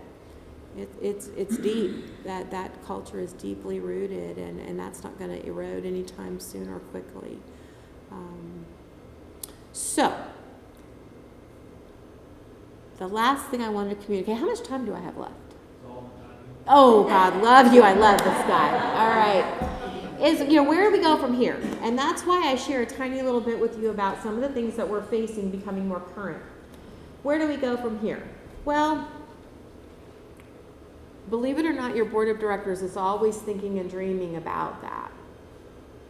it's deep. That culture is deeply rooted, and that's not going to erode anytime soon or quickly. So, the last thing I wanted to communicate. How much time do I have left? Oh, God, love you. I love this guy. All right. Is, where do we go from here? And that's why I share a tiny little bit with you about some of the things that we're facing becoming more current. Where do we go from here? Well, believe it or not, your board of directors is always thinking and dreaming about that.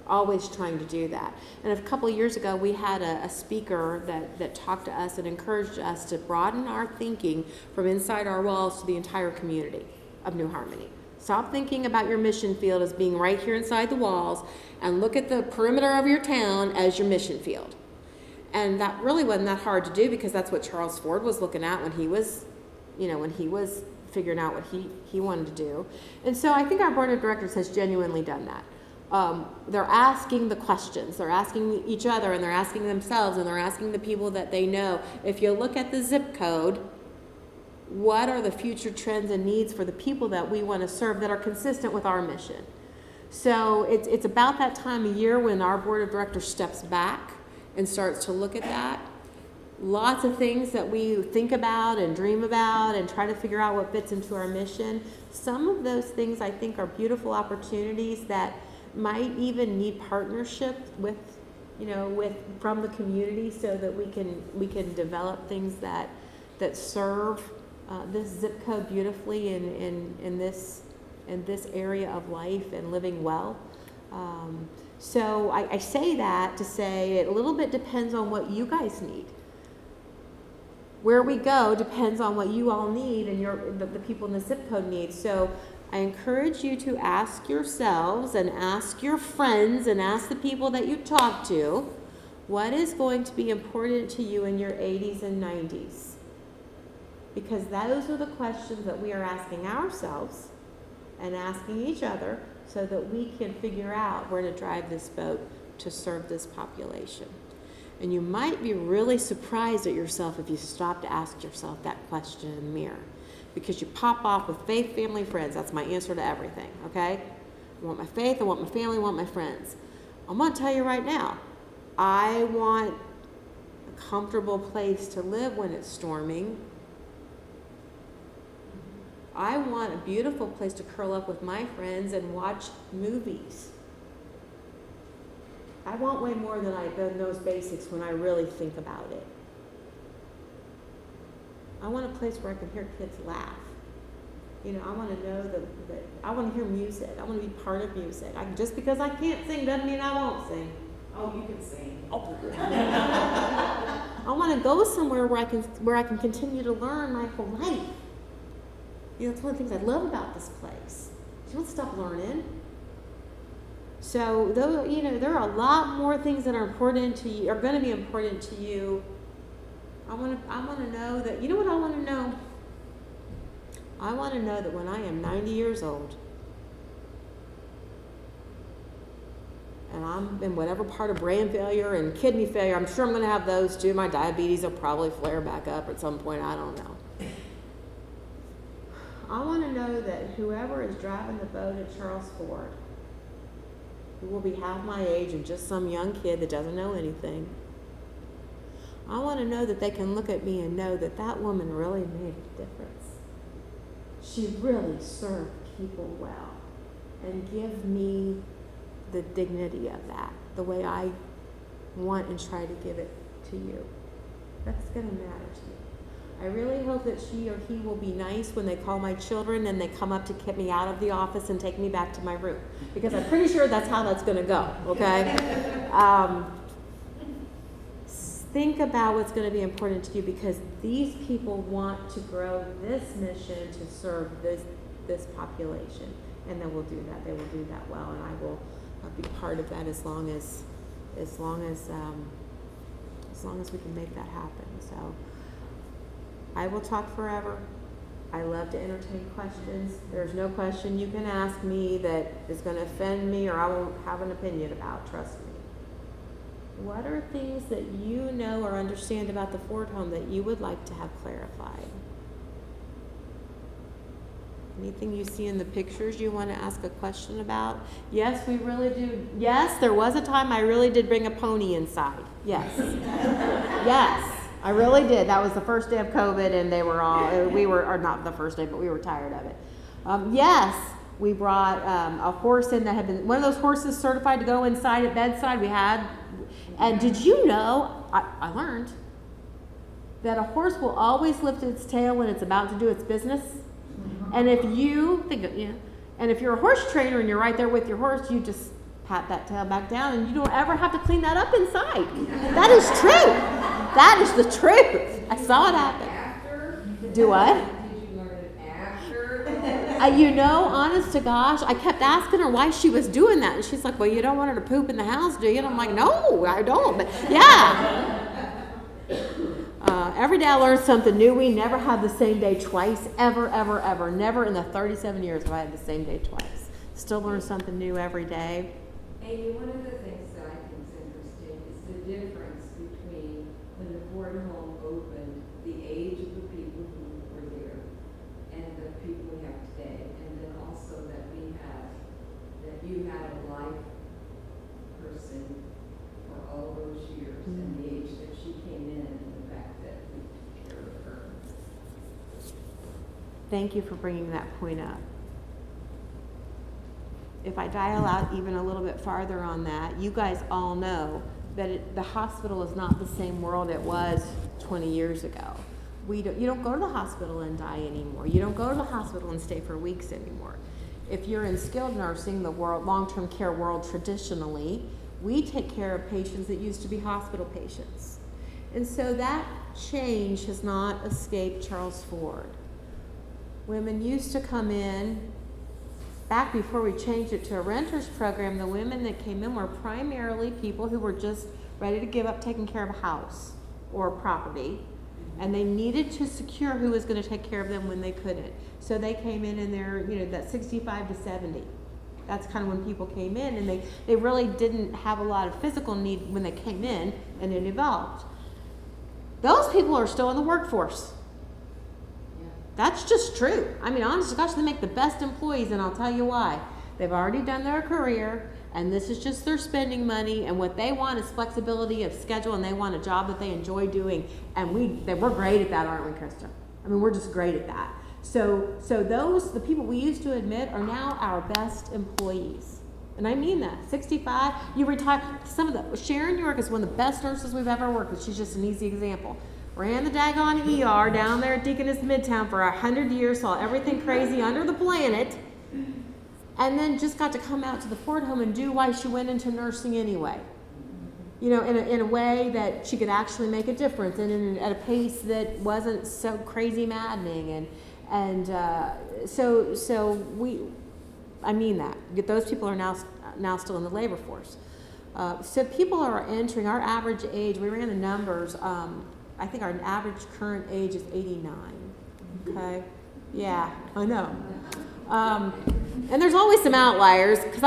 Always trying to do that. And a couple of years ago, we had a speaker that talked to us and encouraged us to broaden our thinking from inside our walls to the entire community of New Harmony. Stop thinking about your mission field as being right here inside the walls and look at the perimeter of your town as your mission field. And that really wasn't that hard to do because that's what Charles Ford was looking at when he was, figuring out what he wanted to do. And so I think our board of directors has genuinely done that. they're asking the questions. They're asking each other, and they're asking themselves, and they're asking the people that they know. If you look at the zip code, what are the future trends and needs for the people that we want to serve that are consistent with our mission? So it's about that time of year when our board of directors steps back and starts to look at that. Lots of things that we think about and dream about and try to figure out what fits into our mission. Some of those things I think are beautiful opportunities that might even need partnership with from the community, so that we can develop things that serve this zip code beautifully in this area of life and living well. So I say that to say it a little bit depends on what you guys need. Where we go depends on what you all need and the people in the zip code need. So I encourage you to ask yourselves and ask your friends and ask the people that you talk to, what is going to be important to you in your 80s and 90s? Because those are the questions that we are asking ourselves and asking each other, so that we can figure out where to drive this boat to serve this population. And you might be really surprised at yourself if you stop to ask yourself that question in the mirror. Because you pop off with faith, family, friends. That's my answer to everything, okay? I want my faith, I want my family, I want my friends. I'm going to tell you right now, I want a comfortable place to live when it's storming. I want a beautiful place to curl up with my friends and watch movies. I want way more than those basics when I really think about it. I want a place where I can hear kids laugh. I want to know that I want to hear music. I want to be part of music. Just because I can't sing doesn't mean I won't sing. Oh, you can sing. Oh. I want to go somewhere where I can continue to learn my whole life. That's one of the things I love about this place. You don't stop learning. So, though, there are a lot more things that are important to you, are going to be important to you. I want to know that, you know what I want to know? I want to know that when I am 90 years old, and I'm in whatever part of brain failure and kidney failure, I'm sure I'm going to have those too. My diabetes will probably flare back up at some point, I don't know. I want to know that whoever is driving the boat at Charles Ford, who will be half my age and just some young kid that doesn't know anything, I want to know that they can look at me and know that that woman really made a difference. She really served people well, and give me the dignity of that, the way I want and try to give it to you. That's going to matter to me. I really hope that she or he will be nice when they call my children and they come up to get me out of the office and take me back to my room. Because I'm pretty sure that's how that's going to go, okay? Think about what's going to be important to you, because these people want to grow this mission to serve this population. And they will do that. They will do that well, and I will be part of that as long as we can make that happen. So I will talk forever. I love to entertain questions. There's no question you can ask me that is going to offend me or I won't have an opinion about, trust me. What are things that you know or understand about the Ford home that you would like to have clarified? Anything you see in the pictures you want to ask a question about? Yes, we really do. Yes, there was a time I really did bring a pony inside. Yes. Yes. I really did. That was the first day of COVID, and or not the first day, but we were tired of it. Yes, we brought a horse in that had been, one of those horses certified to go inside at bedside. We had, and did you know, I learned that a horse will always lift its tail when it's about to do its business. And if you think, and if you're a horse trainer and you're right there with your horse, you just pat that tail back down, and you don't ever have to clean that up inside. That is true. That is the truth. I saw it happen. After? Do what? Did you learn it after? Honest to gosh, I kept asking her why she was doing that, and she's like, "Well, you don't want her to poop in the house, do you?" And I'm like, "No, I don't." But yeah. Every day I learned something new. We never had the same day twice, ever, ever, ever. Never in the 37 years have I had the same day twice. Still learn something new every day. Amy, one of the things that I think is interesting is the difference between when the Ford home opened, the age of the people who were there, and the people we have today, and then also that you had a life person for all those years, and the age that she came in, and the fact that we took care of her. Thank you for bringing that point up. If I dial out even a little bit farther on that, you guys all know that the hospital is not the same world it was 20 years ago. You don't go to the hospital and die anymore. You don't go to the hospital and stay for weeks anymore. If you're in skilled nursing, the world, long-term care world traditionally, we take care of patients that used to be hospital patients. And so that change has not escaped Charles Ford. Women used to come in, back before we changed it to a renter's program, the women that came in were primarily people who were just ready to give up taking care of a house or property, and they needed to secure who was going to take care of them when they couldn't. So they came in their, that 65 to 70. That's kind of when people came in, and they really didn't have a lot of physical need when they came in, and it evolved. Those people are still in the workforce. That's just true. I mean, honest to gosh, they make the best employees, and I'll tell you why. They've already done their career, and this is just their spending money, and what they want is flexibility of schedule, and they want a job that they enjoy doing, and we're great at that, aren't we, Krista? I mean, we're just great at that. So the people we used to admit are now our best employees. And I mean that. 65, you retire. Sharon York is one of the best nurses we've ever worked with. She's just an easy example. Ran the daggone ER down there at Deaconess Midtown for 100 years, saw everything crazy under the planet, and then just got to come out to the Ford home and do why she went into nursing anyway. In a way that she could actually make a difference, and at a pace that wasn't so crazy maddening. I mean that. Those people are now still in the labor force. So people are entering, our average age, we ran the numbers, I think our average current age is 89, okay? Yeah, I know. And there's always some outliers, because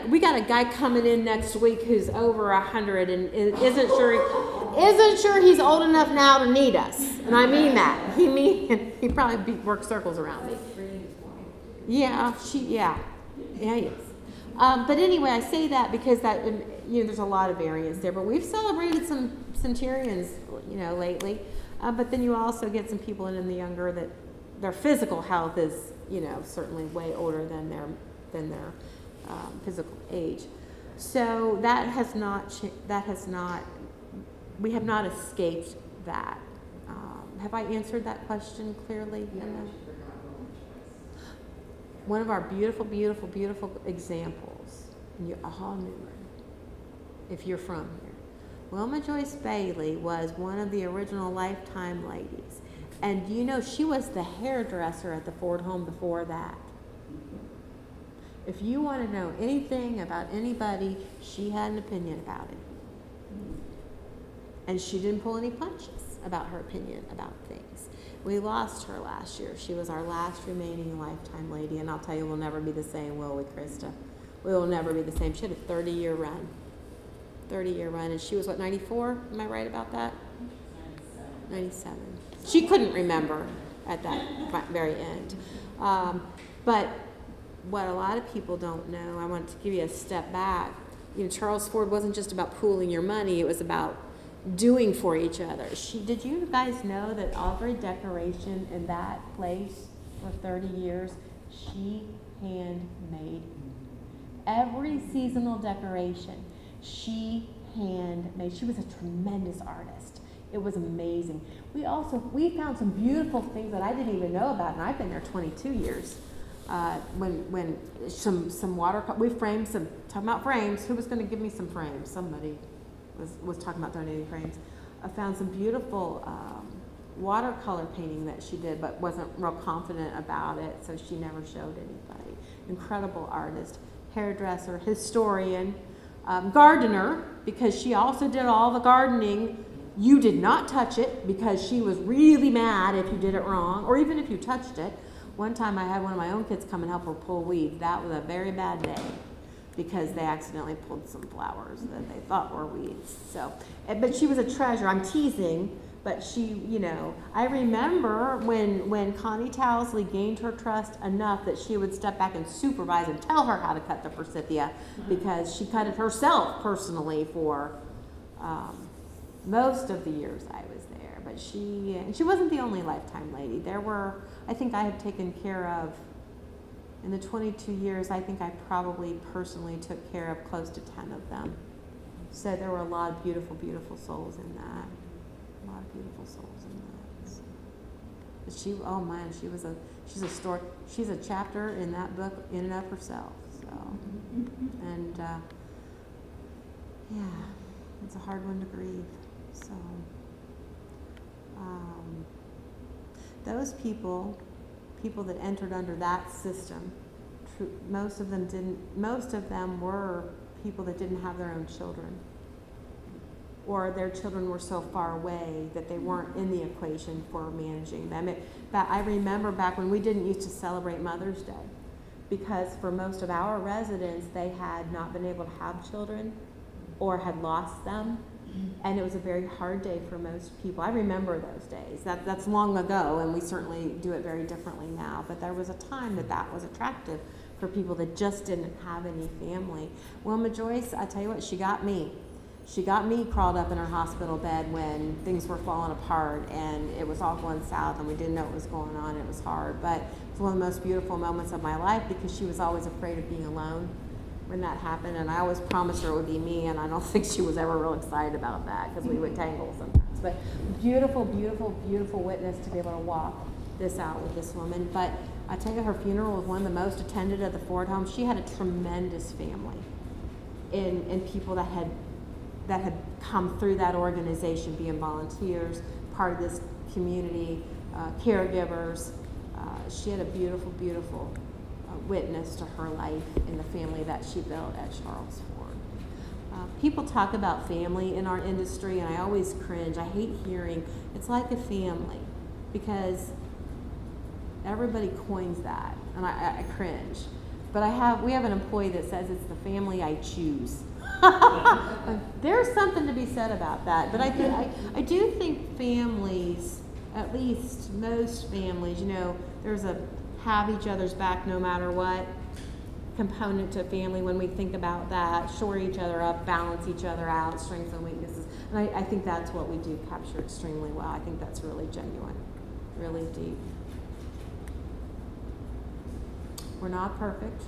we got a guy coming in next week who's over 100 and isn't sure he's old enough now to need us. And I mean that. He probably works circles around me. Yeah, he is. But anyway, I say that because there's a lot of variance there. But we've celebrated some centurions, lately. But then you also get some people in the younger that their physical health is, certainly way older than their physical age. So we have not escaped that. Have I answered that question clearly? Yeah, one of our beautiful, beautiful, beautiful examples, and you all knew her, if you're from here. Wilma Joyce Bailey was one of the original Lifetime ladies. And she was the hairdresser at the Ford home before that. If you want to know anything about anybody, she had an opinion about it. And she didn't pull any punches about her opinion about things. We lost her last year. She was our last remaining Lifetime lady, and I'll tell you, we'll never be the same, will we, Krista? We will never be the same. She had a 30-year run. 30-year run, and she was, 94? Am I right about that? 97. She couldn't remember at that very end. But what a lot of people don't know, I want to give you a step back. Charles Ford wasn't just about pooling your money, it was about doing for each other. Did you guys know that every decoration in that place for 30 years, she handmade? Every seasonal decoration, she handmade. She was a tremendous artist. It was amazing. We found some beautiful things that I didn't even know about, and I've been there 22 years. When some watercolor, we framed some, talking about frames, who was going to give me some frames? Somebody was talking about donating frames. I found some beautiful watercolor painting that she did, but wasn't real confident about it, so she never showed anybody. Incredible artist, hairdresser, historian, gardener, because she also did all the gardening. You did not touch it because she was really mad if you did it wrong, or even if you touched it. One time I had one of my own kids come and help her pull weeds. That was a very bad day. because they accidentally pulled some flowers that they thought were weeds. So, but she was a treasure. I'm teasing, but she, I remember when Connie Towsley gained her trust enough that she would step back and supervise and tell her how to cut the forsythia, because she cut it herself personally for most of the years I was there. But she wasn't the only lifetime lady. There were, I think I had taken care of, in the 22 years, I think I probably personally took care of close to 10 of them. So there were a lot of beautiful, beautiful souls in that. A lot of beautiful souls in that. So. But she's a story. She's a chapter in that book in and of herself. So, and yeah, it's a hard one to grieve. So, those people that entered under that system, most of them were people that didn't have their own children, or their children were so far away that they weren't in the equation for managing them. I remember back when we didn't used to celebrate Mother's Day, because for most of our residents, they had not been able to have children or had lost them. And it was a very hard day for most people. I remember those days. That's long ago, and we certainly do it very differently now. But there was a time that was attractive for people that just didn't have any family. Wilma Joyce, I tell you what, she got me. She got me crawled up in her hospital bed when things were falling apart and it was all going south and we didn't know what was going on. It was hard, but it was one of the most beautiful moments of my life, because she was always afraid of being alone when that happened, and I always promised her it would be me, and I don't think she was ever real excited about that, because we would tangle sometimes. But beautiful, beautiful, beautiful witness to be able to walk this out with this woman. But I tell you, her funeral was one of the most attended at the Ford home. She had a tremendous family in people that had come through that organization, being volunteers, part of this community, caregivers. She had a beautiful, beautiful witness to her life in the family that she built at Charles Ford. People talk about family in our industry, and I always cringe. I hate hearing it's like a family, because everybody coins that, and I cringe. But we have an employee that says it's the family I choose. There's something to be said about that. But I do think families, at least most families, there's a have each other's back no matter what component to family when we think about that, shore each other up, balance each other out, strengths and weaknesses. And I think that's what we do capture extremely well. I think that's really genuine, really deep. We're not perfect.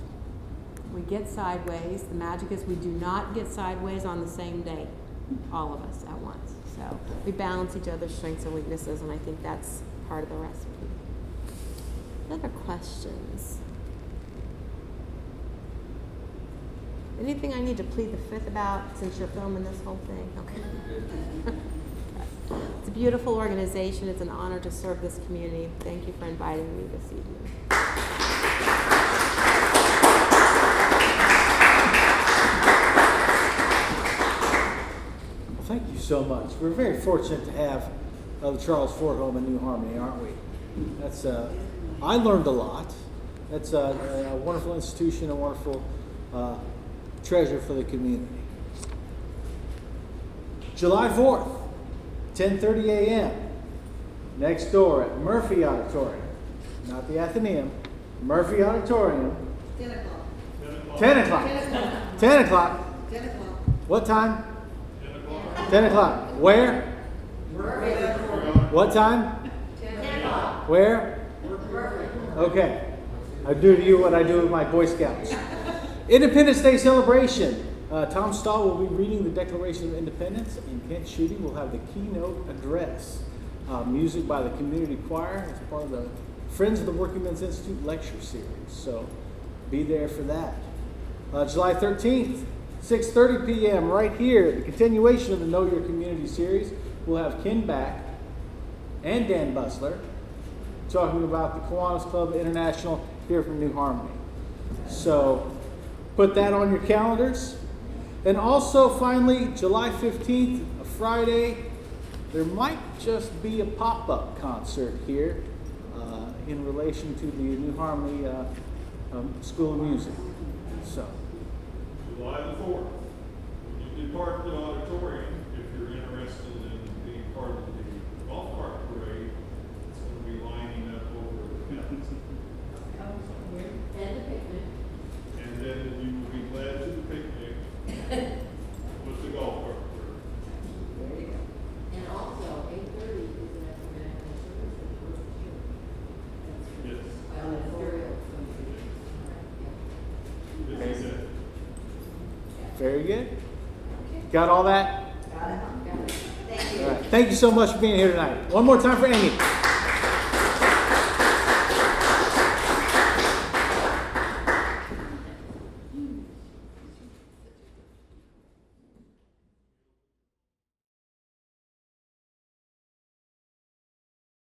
We get sideways. The magic is we do not get sideways on the same day, all of us at once. So we balance each other's strengths and weaknesses, and I think that's part of the recipe. Other questions? Anything I need to plead the fifth about since you're filming this whole thing? Okay. It's a beautiful organization. It's an honor to serve this community. Thank you for inviting me this evening. Well, thank you so much. We're very fortunate to have the Charles Ford Home in New Harmony, aren't we? That's I learned a lot. That's a wonderful institution, a wonderful treasure for the community. July 4th, 10:30 a.m., next door at Murphy Auditorium, not the Athenaeum, Murphy Auditorium. 10 o'clock. 10 o'clock. 10 o'clock. 10 o'clock. What time? 10 o'clock. Where? Murphy Auditorium. What time? 10 o'clock. Where? Okay. I do to you what I do with my Boy Scouts. Independence Day celebration. Tom Stahl will be reading the Declaration of Independence, and Kent Schutte will have the keynote address. Music by the community choir as part of the Friends of the Working Men's Institute lecture series. So be there for that. July 13th, 6:30 p.m. right here, the continuation of the Know Your Community series. We'll have Ken Back and Dan Busler talking about the Kiwanis Club International here from New Harmony. So put that on your calendars. And also, finally, July 15th, a Friday, there might just be a pop-up concert here in relation to the New Harmony School of Music. So July the 4th. When you depart the auditorium, if you're interested in being part of the golf cart parade, it's going to be lining up over the fence. And the picnic. And then you will be led to the picnic with the golf cart parade. There you go. And also, 8:30 is an ecumenical service at First Church. Yes. Well, it's very old. This is it. Very good. Got all that? Got it. Got it. Thank All you. right. Thank you so much for being here tonight. One more time for Amy.